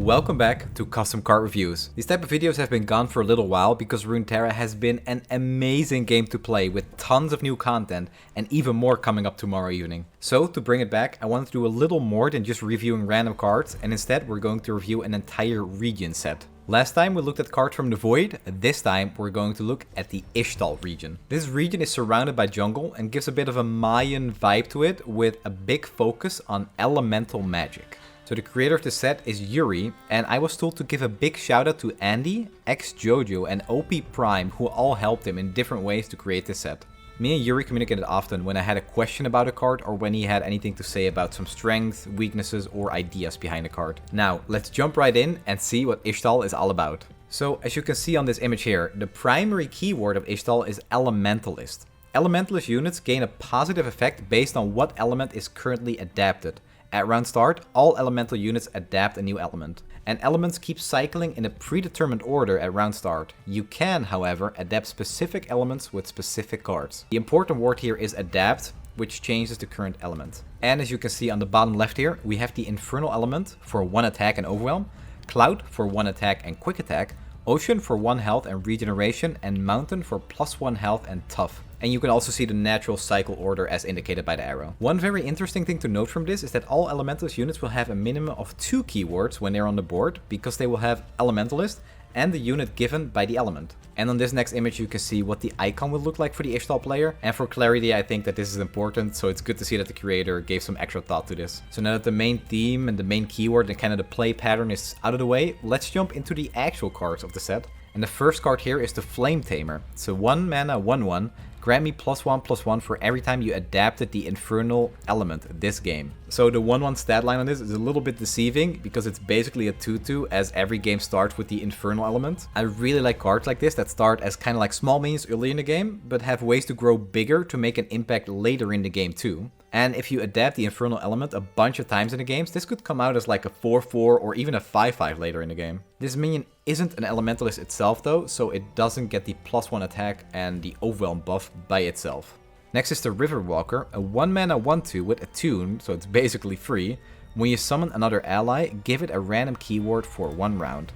Welcome back to Custom Card Reviews. These type of videos have been gone for a little while because Runeterra has been an amazing game to play with tons of new content and even more coming up tomorrow evening. So to bring it back, I wanted to do a little more than just reviewing random cards, and instead we're going to review an entire region set. Last time we looked at cards from the Void, this time we're going to look at the Ishtal region. This region is surrounded by jungle and gives a bit of a Mayan vibe to it with a big focus on elemental magic. So the creator of the set is YURI, and I was told to give a big shout out to Andy, ex-Jojo and OP Prime, who all helped him in different ways to create this set. Me and YURI communicated often when I had a question about a card or when he had anything to say about some strengths, weaknesses or ideas behind a card. Now, let's jump right in and see what Ishtal is all about. So, as you can see on this image here, the primary keyword of Ishtal is Elementalist. Elementalist units gain a positive effect based on what element is currently adapted. At round start, all elemental units adapt a new element, and elements keep cycling in a predetermined order at round start. You can, however, adapt specific elements with specific cards. The important word here is adapt, which changes the current element. And as you can see on the bottom left here, we have the Infernal element for 1 attack and overwhelm, Cloud for 1 attack and quick attack, Ocean for 1 health and regeneration, and Mountain for +1 health and tough. And you can also see the natural cycle order as indicated by the arrow. One very interesting thing to note from this is that all Elementalist units will have a minimum of 2 keywords when they're on the board, because they will have Elementalist and the unit given by the element. And on this next image you can see what the icon will look like for the Ishtal player. And for clarity, I think that this is important, so it's good to see that the creator gave some extra thought to this. So now that the main theme and the main keyword and kind of the play pattern is out of the way, let's jump into the actual cards of the set. And the first card here is the Flame Tamer. So 1 mana 1/1. Grant me +1/+1 for every time you adapted the Infernal element this game. So the 1/1 stat line on this is a little bit deceiving because it's basically a 2/2 as every game starts with the Infernal element. I really like cards like this that start as kind of like small minions early in the game, but have ways to grow bigger to make an impact later in the game too. And if you adapt the Infernal element a bunch of times in the games, this could come out as like a 4/4 or even a 5/5 later in the game. This minion isn't an Elementalist itself though, so it doesn't get the +1 attack and the overwhelm buff by itself. Next is the River Walker, a 1 mana 1/2 with Attune, so it's basically free. When you summon another ally, give it a random keyword for 1 round.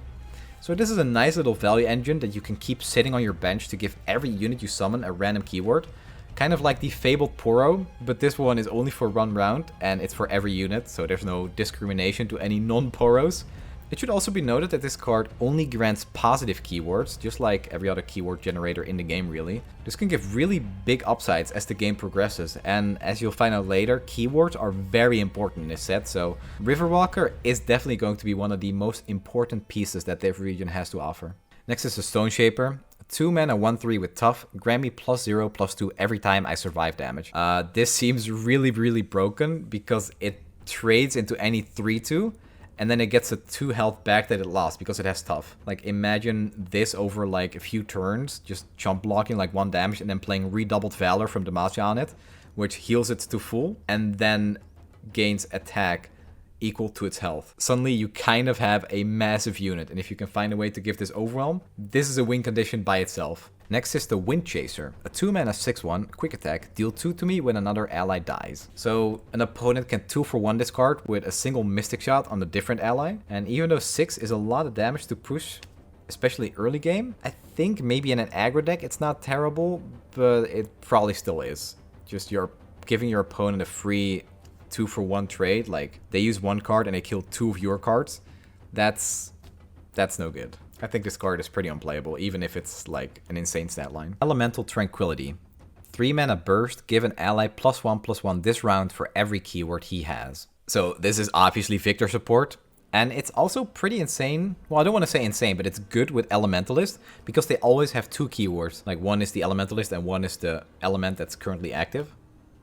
So this is a nice little value engine that you can keep sitting on your bench to give every unit you summon a random keyword. Kind of like the fabled Poro, but this one is only for 1 round and it's for every unit, so there's no discrimination to any non-Poros. It should also be noted that this card only grants positive keywords, just like every other keyword generator in the game really. This can give really big upsides as the game progresses, and as you'll find out later, keywords are very important in this set, so Riverwalker is definitely going to be one of the most important pieces that this region has to offer. Next is the Stone Shaper. 2 mana 1/3 with tough, grant me +0/+2 every time I survive damage. This seems really broken because it trades into any 3/2 and then it gets a 2 health back that it lost because it has tough. Like imagine this over like a few turns, just chump blocking like 1 damage and then playing Redoubled Valor from Demacia on it, which heals it to full and then gains attack equal to its health. Suddenly you kind of have a massive unit, and if you can find a way to give this overwhelm, this is a win condition by itself. Next is the Wind Chaser, a 2 mana 6/1, quick attack, deal 2 to me when another ally dies. So an opponent can 2-for-1 this card with a single Mystic Shot on a different ally, and even though 6 is a lot of damage to push, especially early game, I think maybe in an aggro deck it's not terrible, but it probably still is. Just you're giving your opponent a free 2-for-1 trade, like they use 1 card and they kill 2 of your cards. That's no good. I think this card is pretty unplayable, even if it's like an insane stat line. Elemental Tranquility. 3 mana burst, give an ally +1/+1 this round for every keyword he has. So this is obviously Victor support, and it's also pretty insane. Well, I don't want to say insane, but it's good with Elementalist because they always have 2 keywords. Like one is the Elementalist and one is the element that's currently active,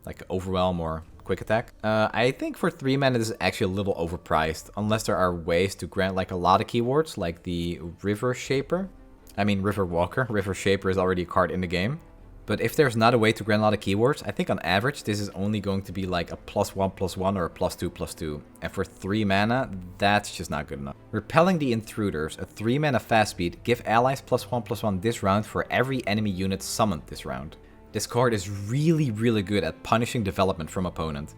like Overwhelm or quick attack. I think for 3 mana this is actually a little overpriced, unless there are ways to grant like a lot of keywords, like the River Shaper. I mean River Walker. River Shaper is already a card in the game. But if there's not a way to grant a lot of keywords, I think on average this is only going to be like a +1/+1 or a +2/+2. And for 3 mana, that's just not good enough. Repelling the Intruders, a 3 mana fast speed, give allies +1/+1 this round for every enemy unit summoned this round. This card is really good at punishing development from opponent.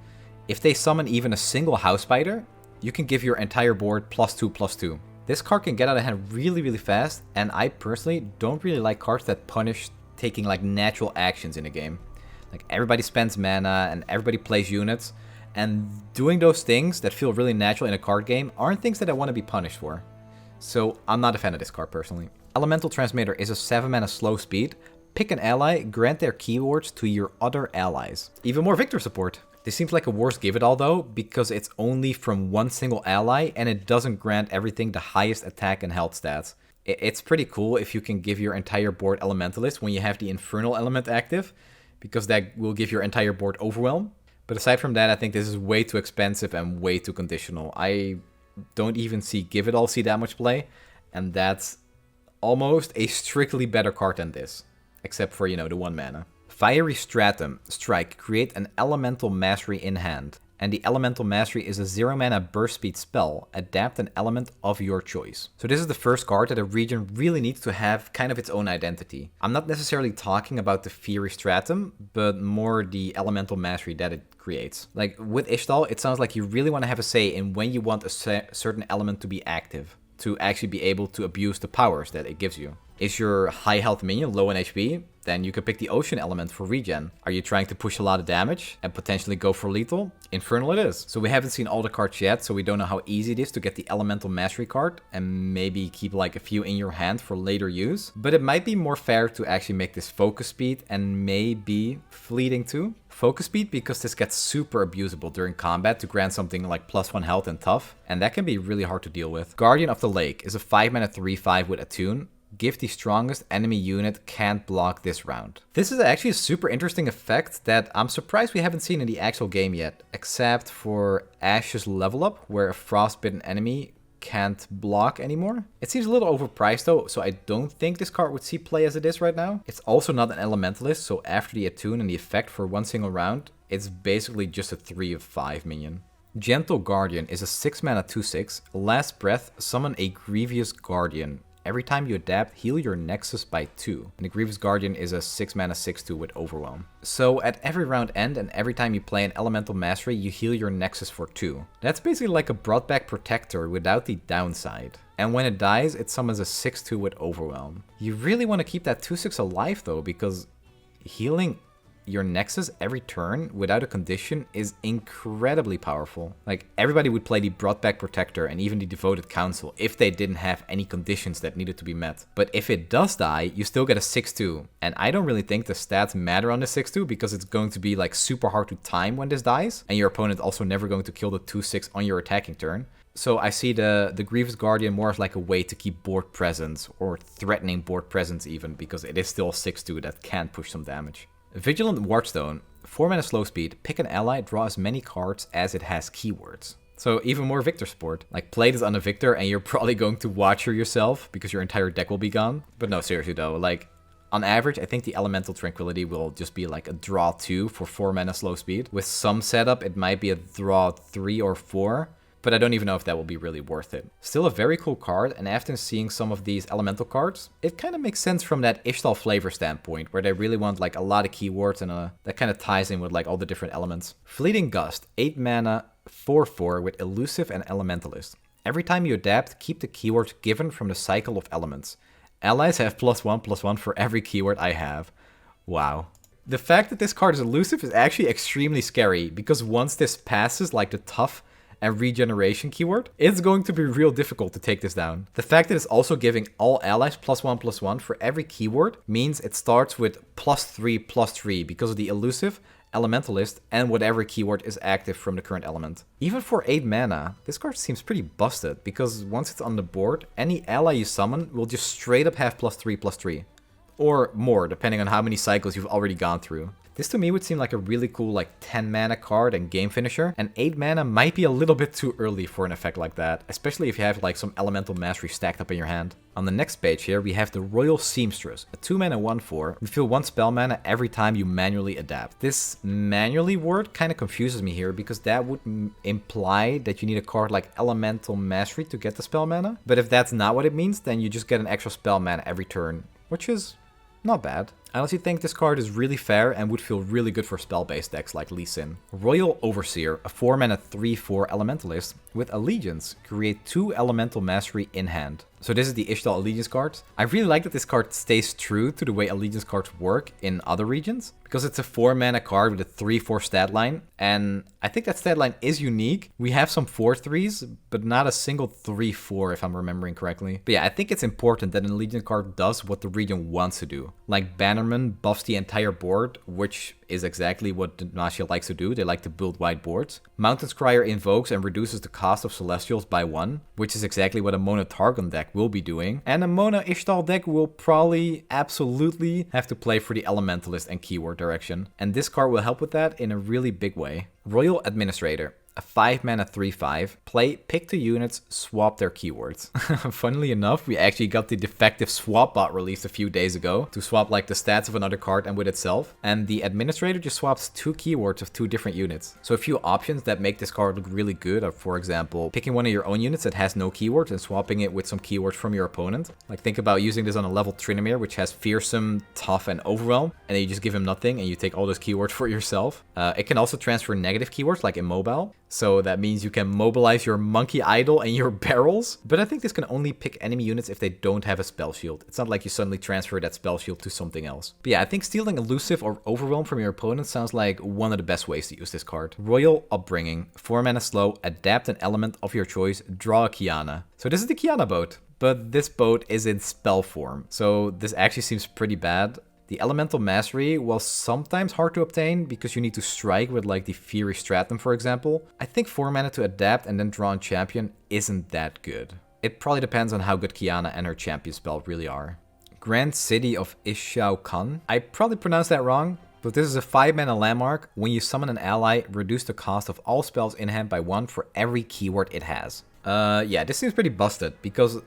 If they summon even a single House Spider, you can give your entire board +2/+2. This card can get out of hand really, really fast, and I personally don't really like cards that punish taking like natural actions in a game. Like everybody spends mana and everybody plays units, and doing those things that feel really natural in a card game aren't things that I want to be punished for. So I'm not a fan of this card personally. Elemental Transmitter is a 7 mana slow speed. Pick an ally, grant their keywords to your other allies. Even more Victor support. This seems like a worse give it all though, because it's only from one single ally and it doesn't grant everything the highest attack and health stats. It's pretty cool if you can give your entire board Elementalist when you have the Infernal element active, because that will give your entire board Overwhelm. But aside from that, I think this is way too expensive and way too conditional. I don't even see Give It All see that much play, and that's almost a strictly better card than this, except for, you know, the 1 mana. Fiery Stratum. Strike. Create an Elemental Mastery in hand. And the Elemental Mastery is a 0 mana burst speed spell. Adapt an element of your choice. So this is the first card that a region really needs to have kind of its own identity. I'm not necessarily talking about the Fiery Stratum, but more the Elemental Mastery that it creates. Like with Ishtal, it sounds like you really want to have a say in when you want a certain element to be active, to actually be able to abuse the powers that it gives you. Is your high health minion low in HP? Then you could pick the Ocean element for regen. Are you trying to push a lot of damage and potentially go for lethal? Infernal it is. So we haven't seen all the cards yet, so we don't know how easy it is to get the Elemental Mastery card and maybe keep like a few in your hand for later use. But it might be more fair to actually make this focus speed and maybe fleeting too. Focus speed because this gets super abusable during combat to grant something like +1 health and tough, and that can be really hard to deal with. Guardian of the Lake is a 5 mana 3/5 with Attune. Give the strongest enemy unit can't block this round. This is actually a super interesting effect that I'm surprised we haven't seen in the actual game yet, except for Ash's level up, where a frostbitten enemy can't block anymore. It seems a little overpriced though, so I don't think this card would see play as it is right now. It's also not an Elementalist, so after the Attune and the effect for one single round, it's basically just a 3/5 minion. Gentle Guardian is a 6 mana 2/6. Last breath, summon a Grievous Guardian. Every time you adapt, heal your Nexus by 2. And the Grievous Guardian is a 6 mana 6/2 with Overwhelm. So at every round end and every time you play an Elemental Mastery, you heal your Nexus for 2. That's basically like a brought back Protector without the downside. And when it dies, it summons a 6/2 with Overwhelm. You really want to keep that 2/6 alive though, because healing your Nexus every turn without a condition is incredibly powerful. Like everybody would play the brought back Protector and even the Devoted Council if they didn't have any conditions that needed to be met. But if it does die, you still get a 6/2. And I don't really think the stats matter on the 6/2 because it's going to be like super hard to time when this dies. And your opponent also never going to kill the 2/6 on your attacking turn. So I see the Grievous Guardian more as like a way to keep board presence or threatening board presence even, because it is still a 6/2 that can push some damage. Vigilant Watchstone, 4 mana slow speed, pick an ally, draw as many cards as it has keywords. So even more Victor support. Like play this on a Victor and you're probably going to Watcher yourself because your entire deck will be gone. But no, seriously though, like on average, I think the Elemental Tranquility will just be like a draw 2 for 4 mana slow speed. With some setup, it might be a draw 3 or 4. But I don't even know if that will be really worth it. Still a very cool card, and after seeing some of these elemental cards, it kind of makes sense from that Ishtal flavor standpoint, where they really want like a lot of keywords and that kind of ties in with like all the different elements. Fleeting Gust, 8 mana, 4/4 with Elusive and Elementalist. Every time you adapt, keep the keywords given from the cycle of elements. Allies have +1/+1 for every keyword I have. Wow. The fact that this card is elusive is actually extremely scary, because once this passes like the tough and regeneration keyword, it's going to be real difficult to take this down. The fact that it's also giving all allies +1/+1 for every keyword means it starts with +3/+3 because of the elusive, Elementalist, and whatever keyword is active from the current element. Even for 8 mana, this card seems pretty busted, because once it's on the board, any ally you summon will just straight up have +3/+3. Or more, depending on how many cycles you've already gone through. This to me would seem like a really cool like 10 mana card and game finisher, and 8 mana might be a little bit too early for an effect like that, especially if you have like some Elemental Mastery stacked up in your hand. On the next page here, we have the Royal Seamstress, a 2 mana 1/4. Refill 1 spell mana every time you manually adapt. This manually word kind of confuses me here, because that would imply that you need a card like Elemental Mastery to get the spell mana. But if that's not what it means, then you just get an extra spell mana every turn, which is not bad. I honestly think this card is really fair and would feel really good for spell-based decks like Lee Sin. Royal Overseer, a 4-mana 3/4 Elementalist with Allegiance. Create 2 Elemental Mastery in hand. So this is the Ishtal Allegiance card. I really like that this card stays true to the way Allegiance cards work in other regions, because it's a 4-mana card with a 3/4 stat line, and I think that stat line is unique. We have some 4/3s, but not a single 3/4 if I'm remembering correctly. But yeah, I think it's important that an Allegiance card does what the region wants to do. Like Bannerman buffs the entire board, which is exactly what Demacia likes to do. They like to build wide boards. Mountain Scryer invokes and reduces the cost of Celestials by 1, which is exactly what a Mono Targon deck will be doing. And a Mono Ishtal deck will probably absolutely have to play for the Elementalist and keyword direction. And this card will help with that in a really big way. Royal Administrator. A 5-mana 3/5. Play, pick 2 units, swap their keywords. Funnily enough, we actually got the defective swap bot released a few days ago to swap like the stats of another card and with itself. And the administrator just swaps 2 keywords of 2 different units. So a few options that make this card look really good are, for example, picking one of your own units that has no keywords and swapping it with some keywords from your opponent. Like think about using this on a level Tryndamere, which has Fearsome, Tough, and Overwhelm. And then you just give him nothing and you take all those keywords for yourself. It can also transfer negative keywords like Immobile. So that means you can mobilize your Monkey Idol and your barrels. But I think this can only pick enemy units if they don't have a spell shield. It's not like you suddenly transfer that spell shield to something else. But yeah, I think stealing Elusive or Overwhelm from your opponent sounds like one of the best ways to use this card. Royal Upbringing. 4-mana slow, adapt an element of your choice, draw a Qiyana. So this is the Qiyana boat. But this boat is in spell form. So this actually seems pretty bad. The Elemental Mastery, while sometimes hard to obtain because you need to strike with like the Fury Stratum, for example, I think 4 mana to adapt and then draw on champion isn't that good. It probably depends on how good Qiyana and her champion spell really are. Grand City of Ishtal. I probably pronounced that wrong, but this is a 5-mana landmark. When you summon an ally, reduce the cost of all spells in hand by 1 for every keyword it has. Yeah, this seems pretty busted because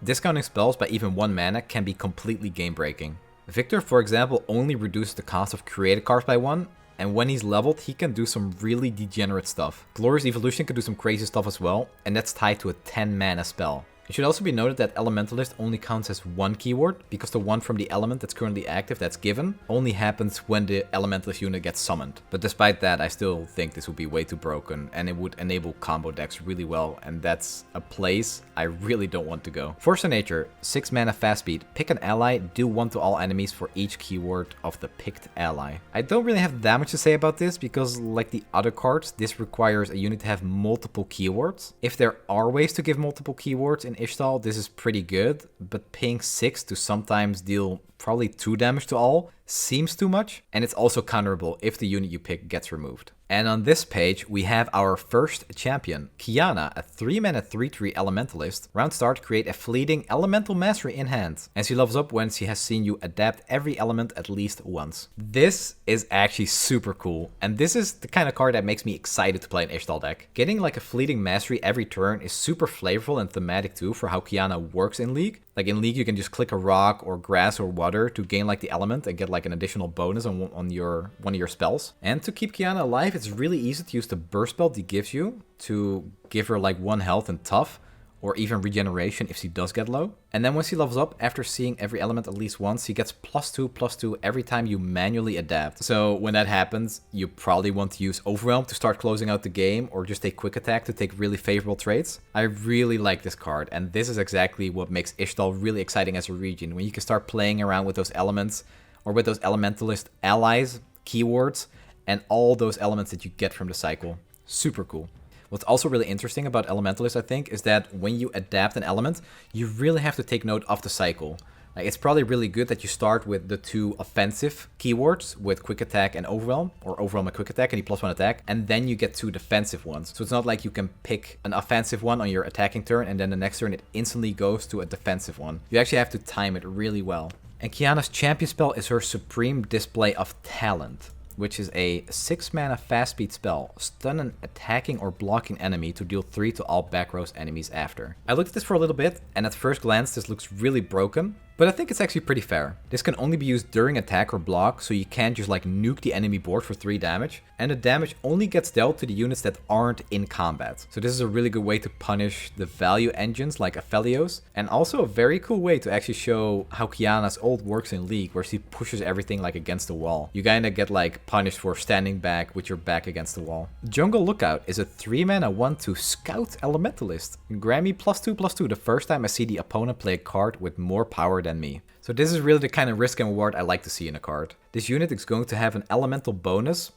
discounting spells by even 1 mana can be completely game breaking. Victor, for example, only reduces the cost of created cards by 1, and when he's leveled, he can do some really degenerate stuff. Glorious Evolution can do some crazy stuff as well, and that's tied to a 10 mana spell. It should also be noted that Elementalist only counts as 1 keyword, because the one from the element that's currently active that's given only happens when the Elementalist unit gets summoned. But despite that, I still think this would be way too broken, and it would enable combo decks really well, and that's a place I really don't want to go. Force of Nature, 6 mana fast speed. Pick an ally, do 1 to all enemies for each keyword of the picked ally. I don't really have that much to say about this, because like the other cards, this requires a unit to have multiple keywords. If there are ways to give multiple keywords in Ishtal, this is pretty good, but paying 6 to sometimes deal probably 2 damage to all seems too much, and it's also counterable if the unit you pick gets removed. And on this page, we have our first champion, Qiyana, a 3-mana 3/3 Elementalist. Round start, create a fleeting Elemental Mastery in hand. And she levels up when she has seen you adapt every element at least once. This is actually super cool, and this is the kind of card that makes me excited to play an Ishtal deck. Getting like a fleeting mastery every turn is super flavorful and thematic too for how Qiyana works in League. Like in League, you can just click a rock or grass or water to gain like the element and get like an additional bonus on one of your spells. And to keep Qiyana alive, it's really easy to use the burst spell he gives you to give her like 1 health and tough, or even regeneration if she does get low. And then when she levels up, after seeing every element at least once, she gets +2/+2 every time you manually adapt. So when that happens, you probably want to use Overwhelm to start closing out the game, or just take Quick Attack to take really favorable trades. I really like this card, and this is exactly what makes Ishtal really exciting as a region, when you can start playing around with those elements, or with those Elementalist allies, keywords, and all those elements that you get from the cycle. Super cool. What's also really interesting about Elementalist, I think, is that when you adapt an element, you really have to take note of the cycle. Like, it's probably really good that you start with the 2 offensive keywords with Quick Attack and Overwhelm, or Overwhelm and Quick Attack, and +1 attack, and then you get 2 defensive ones. So it's not like you can pick an offensive one on your attacking turn, and then the next turn it instantly goes to a defensive one. You actually have to time it really well. And Qiyana's champion spell is her Supreme Display of Talent, which is a 6-mana fast speed spell. Stun an attacking or blocking enemy to deal 3 to all back rows enemies after. I looked at this for a little bit, and at first glance this looks really broken, But I think it's actually pretty fair. This can only be used during attack or block, so you can't just like nuke the enemy board for 3 damage. And the damage only gets dealt to the units that aren't in combat. So this is a really good way to punish the value engines like Aphelios. And also a very cool way to actually show how Qiyana's ult works in League, where she pushes everything like against the wall. You kinda get like punished for standing back with your back against the wall. Jungle Lookout is a 3 mana 1/2 Scout Elementalist. Grant me +2/+2 the first time I see the opponent play a card with more power than me. So this is really the kind of risk and reward I like to see in a card. This unit is going to have an elemental bonus,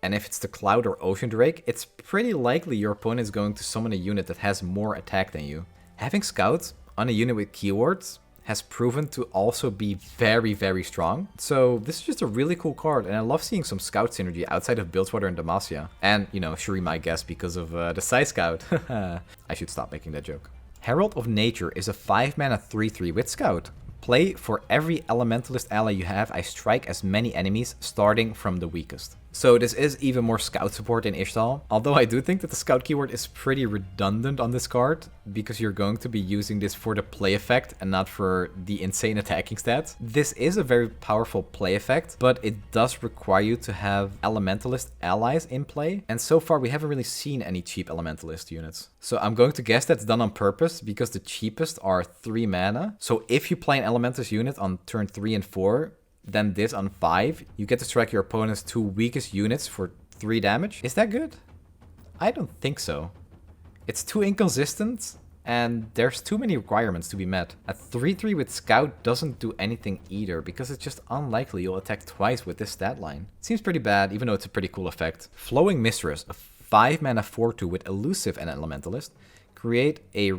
and if it's the Cloud or Ocean Drake, it's pretty likely your opponent is going to summon a unit that has more attack than you. Having Scout on a unit with keywords has proven to also be very, very strong. So this is just a really cool card, and I love seeing some Scout synergy outside of Bilgewater and Demacia. And, you know, Shuri might guess because of the Psy Scout. I should stop making that joke. Herald of Nature is a 5 mana 3/3 with Scout. Play for every Elementalist ally you have, I strike as many enemies, starting from the weakest. So this is even more Scout support in Ishtal, although I do think that the Scout keyword is pretty redundant on this card, because you're going to be using this for the play effect and not for the insane attacking stats. This is a very powerful play effect, but it does require you to have Elementalist allies in play, and so far we haven't really seen any cheap Elementalist units. So I'm going to guess that's done on purpose, because the cheapest are 3 mana. So if you play an Elementalist unit on turn 3 and 4, then this on 5, you get to strike your opponent's 2 weakest units for 3 damage. Is that good? I don't think so. It's too inconsistent, and there's too many requirements to be met. A 3/3 with Scout doesn't do anything either, because it's just unlikely you'll attack twice with this stat line. Seems pretty bad, even though it's a pretty cool effect. Flowing Mistress, a 5 mana 4/2 with Elusive and Elementalist. Create a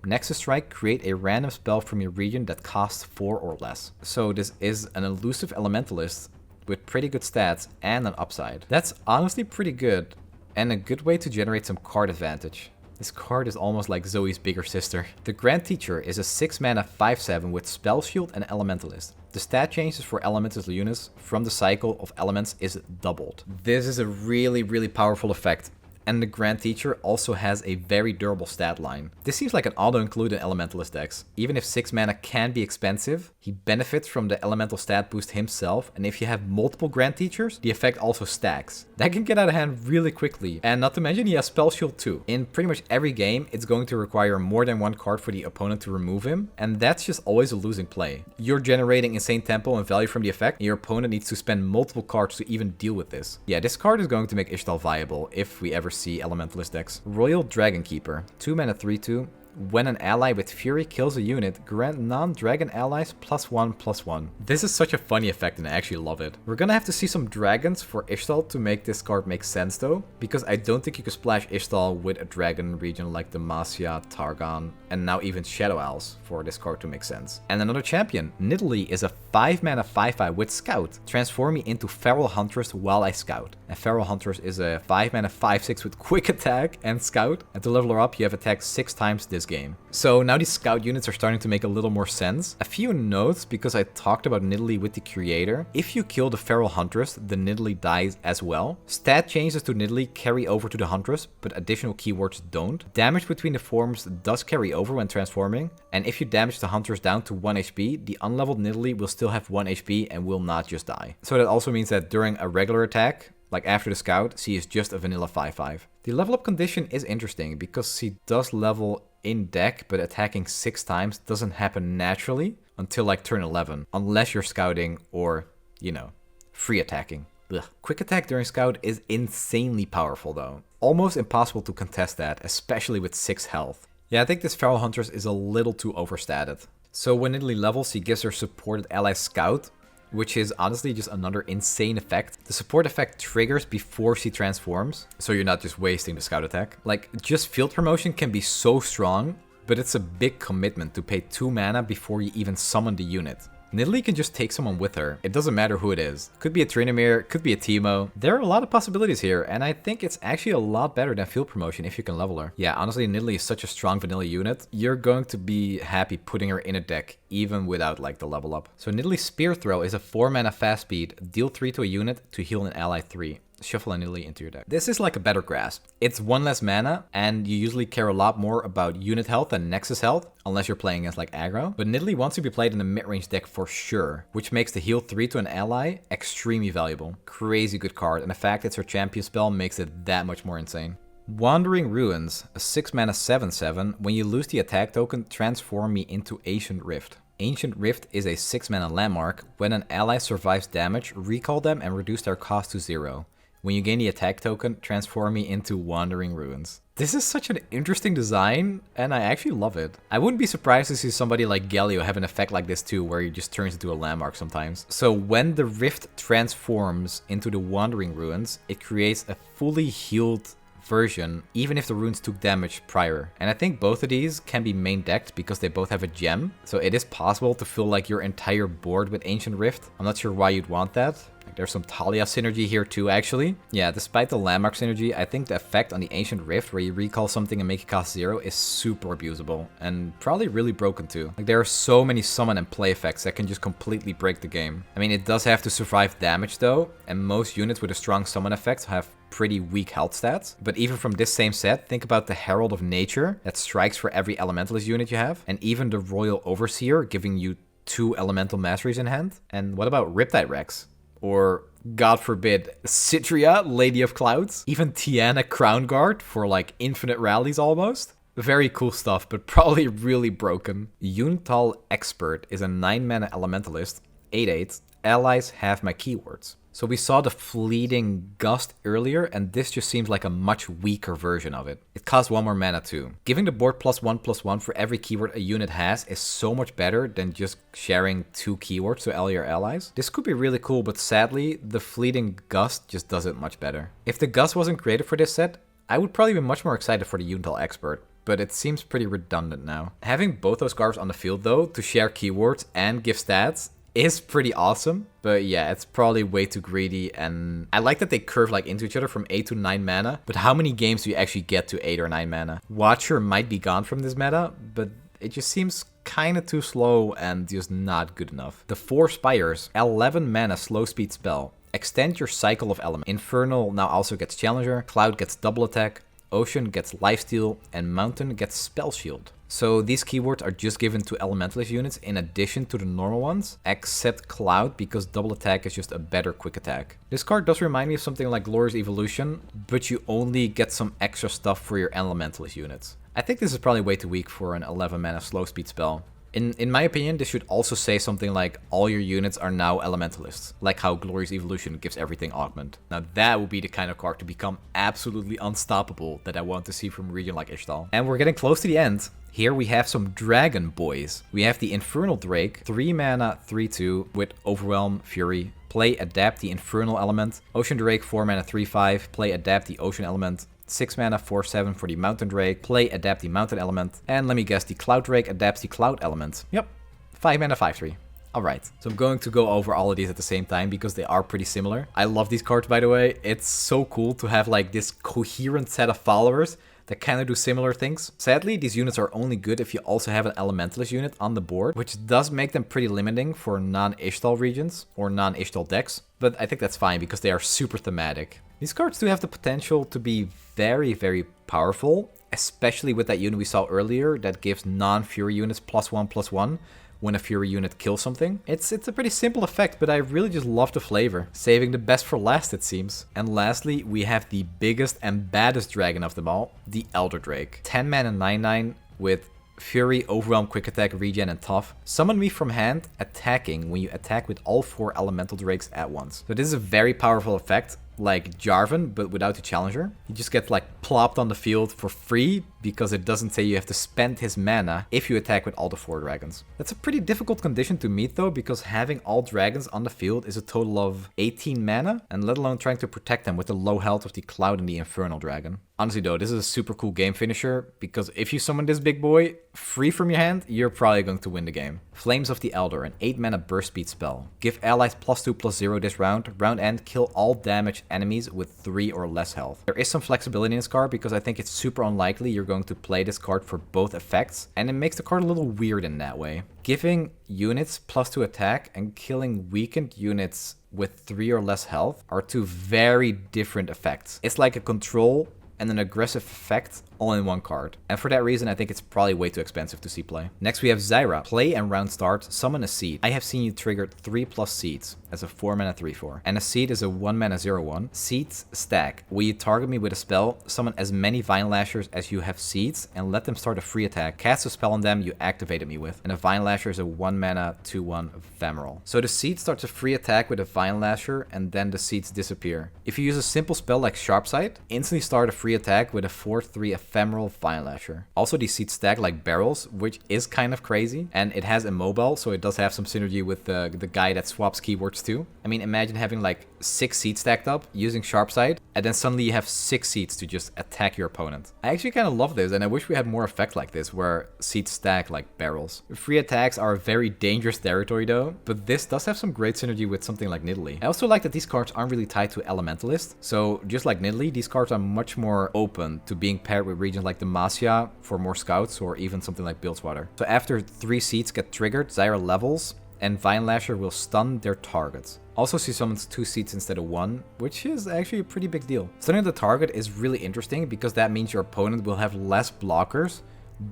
Nexus Strike, create a random spell from your region that costs 4 or less. So this is an elusive Elementalist with pretty good stats and an upside. That's honestly pretty good, and a good way to generate some card advantage. This card is almost like Zoe's bigger sister. The Grand Teacher is a 6 mana 5/7 with Spell Shield and Elementalist. The stat changes for Elementalist units from the cycle of elements is doubled. This is a really, really powerful effect. And the Grand Teacher also has a very durable stat line. This seems like an auto-include in Elementalist decks. Even if 6 mana can be expensive, he benefits from the elemental stat boost himself, and if you have multiple Grand Teachers, the effect also stacks. That can get out of hand really quickly, and not to mention he has Spell Shield too. In pretty much every game, it's going to require more than 1 card for the opponent to remove him, and that's just always a losing play. You're generating insane tempo and value from the effect, and your opponent needs to spend multiple cards to even deal with this. Yeah, this card is going to make Ishtal viable if we ever see Elementalist decks. Royal Dragon Keeper, 2 mana 3/2. When an ally with Fury kills a unit, grant non-dragon allies +1/+1. This is such a funny effect and I actually love it. We're gonna have to see some dragons for Ishtal to make this card make sense though, because I don't think you can splash Ishtal with a dragon region like Demacia, Targon, and now even Shadow Owls for this card to make sense. And another champion, Nidalee, is a 5 mana 5/5 with Scout. Transform me into Feral Huntress while I scout. And Feral Huntress is a 5 mana 5/6 with quick attack and scout. And to level her up, you have attacked 6 times this game. So now these scout units are starting to make a little more sense. A few notes, because I talked about Nidalee with the creator. If you kill the Feral Huntress, the Nidalee dies as well. Stat changes to Nidalee carry over to the Huntress, but additional keywords don't. Damage between the forms does carry over when transforming, and if you damage the Huntress down to 1 HP, the unleveled Nidalee will still have 1 HP and will not just die. So that also means that during a regular attack, like after the scout, she is just a vanilla 5/5. The level up condition is interesting because she does level in deck, but attacking 6 times doesn't happen naturally until like turn 11, unless you're scouting or, you know, free attacking. Ugh. Quick attack during scout is insanely powerful though. Almost impossible to contest that, especially with 6 health. Yeah, I think this Feral Huntress is a little too overstated. So when Nidalee levels, she gives her supported ally Scout, which is honestly just another insane effect. The support effect triggers before she transforms, so you're not just wasting the Scout attack. Like, just field promotion can be so strong, but it's a big commitment to pay 2 mana before you even summon the unit. Nidalee can just take someone with her. It doesn't matter who it is. Could be a Tryndamere, could be a Teemo. There are a lot of possibilities here, and I think it's actually a lot better than field promotion if you can level her. Yeah, honestly, Nidalee is such a strong vanilla unit. You're going to be happy putting her in a deck, even without like the level up. So Nidalee's Spear Throw is a 4 mana fast speed. Deal 3 to a unit to heal an ally 3. shuffle a Nidalee into your deck. This is like a better grasp. It's 1 less mana, and you usually care a lot more about unit health than Nexus health, unless you're playing against like aggro. But Nidalee wants to be played in a mid-range deck for sure, which makes the heal 3 to an ally extremely valuable. Crazy good card, and the fact it's her champion spell makes it that much more insane. Wandering Ruins, a 6 mana 7/7. When you lose the attack token, transform me into Ancient Rift. Ancient Rift is a 6 mana landmark. When an ally survives damage, recall them and reduce their cost to 0. When you gain the attack token, transform me into Wandering Ruins. This is such an interesting design, and I actually love it. I wouldn't be surprised to see somebody like Galio have an effect like this too, where he just turns into a landmark sometimes. So when the Rift transforms into the Wandering Ruins, it creates a fully healed version, even if the runes took damage prior. And I think both of these can be main decked because they both have a gem. So it is possible to fill like your entire board with Ancient Rift. I'm not sure why you'd want that. Like, there's some Talia synergy here too, actually. Yeah, despite the landmark synergy, I think the effect on the Ancient Rift where you recall something and make it cost 0 is super abusable and probably really broken too. Like, there are so many summon and play effects that can just completely break the game. I mean, it does have to survive damage though, and most units with a strong summon effect have pretty weak health stats. But even from this same set, think about the Herald of Nature that strikes for every Elementalist unit you have, and even the Royal Overseer giving you 2 Elemental Masteries in hand. And what about Riptide Rex? Or, God forbid, Citria, Lady of Clouds? Even Qiyana Crown Guard for like infinite rallies almost? Very cool stuff, but probably really broken. Ixtal Expert is a 9 mana Elementalist, 8/8. Allies have my keywords. So we saw the Fleeting Gust earlier, and this just seems like a much weaker version of it. It costs 1 more mana too. Giving the board +1/+1 for every keyword a unit has is so much better than just sharing 2 keywords to all your allies. This could be really cool, but sadly, the Fleeting Gust just does it much better. If the Gust wasn't created for this set, I would probably be much more excited for the Ixtal Expert, but it seems pretty redundant now. Having both those cards on the field though, to share keywords and give stats, is pretty awesome, but yeah, it's probably way too greedy, and I like that they curve like into each other from 8 to 9 mana, but how many games do you actually get to 8 or 9 mana? Watcher might be gone from this meta, but it just seems kinda too slow and just not good enough. The 4 Spires, 11 mana slow speed spell. Extend your cycle of element. Infernal now also gets Challenger, Cloud gets double attack, Ocean gets Lifesteal, and Mountain gets Spell Shield. So these keywords are just given to Elementalist units in addition to the normal ones, except Cloud because double attack is just a better quick attack. This card does remind me of something like Glorious Evolution, but you only get some extra stuff for your Elementalist units. I think this is probably way too weak for an 11 mana slow speed spell. In my opinion, this should also say something like all your units are now Elementalists, like how Glorious Evolution gives everything augment. Now that would be the kind of card to become absolutely unstoppable that I want to see from a region like Ishtal. And we're getting close to the end. Here we have some Dragon Boys. We have the Infernal Drake, 3 mana 3/2 with Overwhelm, Fury. Play Adapt the Infernal Element. Ocean Drake, 4 mana 3/5. Play Adapt the Ocean Element. 6 mana 4/7 for the Mountain Drake. Play Adapt the Mountain Element. And let me guess, the Cloud Drake adapts the Cloud Element. Yep, 5 mana 5/3. Alright, so I'm going to go over all of these at the same time because they are pretty similar. I love these cards, by the way. It's so cool to have like this coherent set of followers that kind of do similar things. Sadly, these units are only good if you also have an Elementalist unit on the board, which does make them pretty limiting for non-Ishtal regions or non-Ishtal decks. But I think that's fine because they are super thematic. These cards do have the potential to be very, very powerful, especially with that unit we saw earlier that gives non-Fury units +1/+1 when a Fury unit kills something. It's a pretty simple effect, but I really just love the flavor. Saving the best for last, it seems. And lastly, we have the biggest and baddest dragon of them all, the Elder Drake. 10 mana 9/9 with Fury, Overwhelm, Quick Attack, Regen, and Tough. Summon me from hand, attacking when you attack with all 4 Elemental Drakes at once. So this is a very powerful effect, like Jarvan, but without the Challenger. He just gets like plopped on the field for free because it doesn't say you have to spend his mana if you attack with all the 4 dragons. That's a pretty difficult condition to meet though, because having all dragons on the field is a total of 18 mana, and let alone trying to protect them with the low health of the Cloud and the Infernal Dragon. Honestly though, this is a super cool game finisher, because if you summon this big boy free from your hand, you're probably going to win the game. Flames of the Elder, an 8 mana burst speed spell. Give allies +2/+0 this round. Round end, kill all damaged enemies with 3 or less health. There is some flexibility in this card because I think it's super unlikely you're going to play this card for both effects, and it makes the card a little weird in that way. Giving units +2 attack and killing weakened units with 3 or less health are two very different effects. It's like a control and an aggressive effect all in one card. And for that reason, I think it's probably way too expensive to see play. Next we have Zyra. Play and round start, summon a seed. I have seen you trigger 3+ seeds as a 4 mana 3/4. And a seed is a 1 mana 0/1. Seeds stack. Will you target me with a spell, summon as many Vine Lashers as you have seeds, and let them start a free attack. Cast a spell on them you activated me with. And a Vine Lasher is a 1 mana 2/1 ephemeral. So the seed starts a free attack with a Vine Lasher, and then the seeds disappear. If you use a simple spell like Sharpsight, instantly start a free attack with a 4/3 ephemeral Vine Lasher. Also, these seeds stack like barrels, which is kind of crazy, and it has immobile, so it does have some synergy with the guy that swaps keywords too. I mean, imagine having like 6 seeds stacked up using Sharpsight, and then suddenly you have 6 seeds to just attack your opponent. I actually kind of love this, and I wish we had more effect like this, where seeds stack like barrels. Free attacks are a very dangerous territory though, but this does have some great synergy with something like Nidalee. I also like that these cards aren't really tied to Elementalist, so just like Nidalee, these cards are much more open to being paired with regions like Demacia for more scouts, or even something like Bilgewater. So after 3 seeds get triggered, Zyra levels, and Vine Lasher will stun their targets. Also, she summons 2 seeds instead of 1, which is actually a pretty big deal. Stunning the target is really interesting because that means your opponent will have less blockers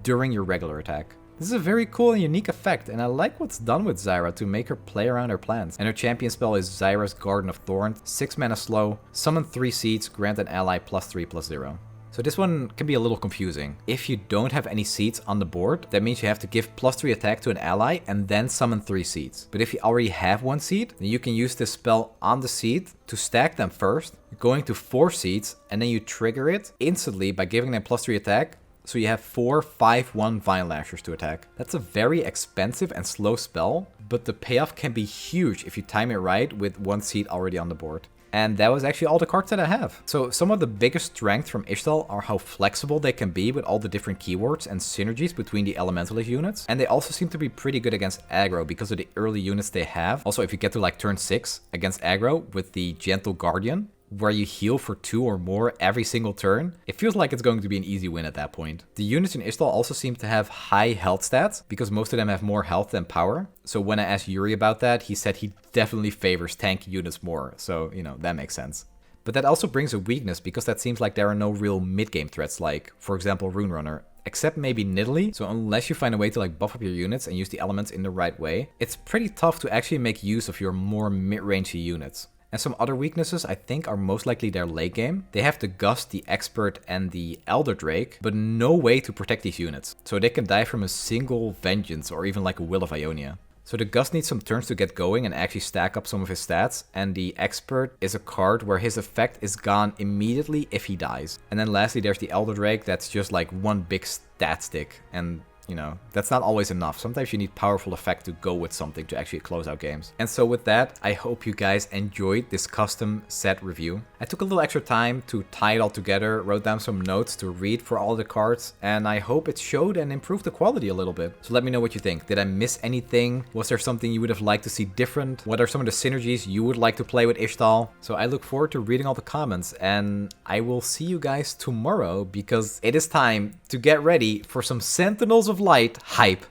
during your regular attack. This is a very cool and unique effect, and I like what's done with Zyra to make her play around her plans. And her champion spell is Zyra's Garden of Thorns, 6 mana slow, summon 3 seeds, grant an ally +3/+0. So this one can be a little confusing. If you don't have any seeds on the board, that means you have to give +3 attack to an ally and then summon 3 seeds. But if you already have 1 seed, then you can use this spell on the seed to stack them first, going to 4 seeds, and then you trigger it instantly by giving them +3 attack. So you have 4 5/1 Vine Lashers to attack. That's a very expensive and slow spell, but the payoff can be huge if you time it right with 1 seed already on the board. And that was actually all the cards that I have. So some of the biggest strengths from Ishtal are how flexible they can be with all the different keywords and synergies between the Elementalist units. And they also seem to be pretty good against aggro because of the early units they have. Also, if you get to like turn 6 against aggro with the Gentle Guardian, where you heal for 2 or more every single turn, it feels like it's going to be an easy win at that point. The units in Ishtal also seem to have high health stats, because most of them have more health than power. So when I asked YURI about that, he said he definitely favors tanky units more, so, you know, that makes sense. But that also brings a weakness, because that seems like there are no real mid-game threats, like, for example, Rune Runner, except maybe Nidalee. So unless you find a way to like buff up your units and use the elements in the right way, it's pretty tough to actually make use of your more mid-range units. And some other weaknesses I think are most likely their late game. They have the Gust, the Expert, and the Elder Drake, but no way to protect these units. So they can die from a single Vengeance or even like a Will of Ionia. So the Gust needs some turns to get going and actually stack up some of his stats, and the Expert is a card where his effect is gone immediately if he dies. And then lastly there's the Elder Drake, that's just like one big stat stick, and you know, that's not always enough. Sometimes you need powerful effect to go with something to actually close out games. And so with that, I hope you guys enjoyed this custom set review. I took a little extra time to tie it all together, wrote down some notes to read for all the cards, and I hope it showed and improved the quality a little bit. So let me know what you think. Did I miss anything? Was there something you would have liked to see different? What are some of the synergies you would like to play with Ishtal? So I look forward to reading all the comments, and I will see you guys tomorrow, because it is time to get ready for some Sentinels of Light hype.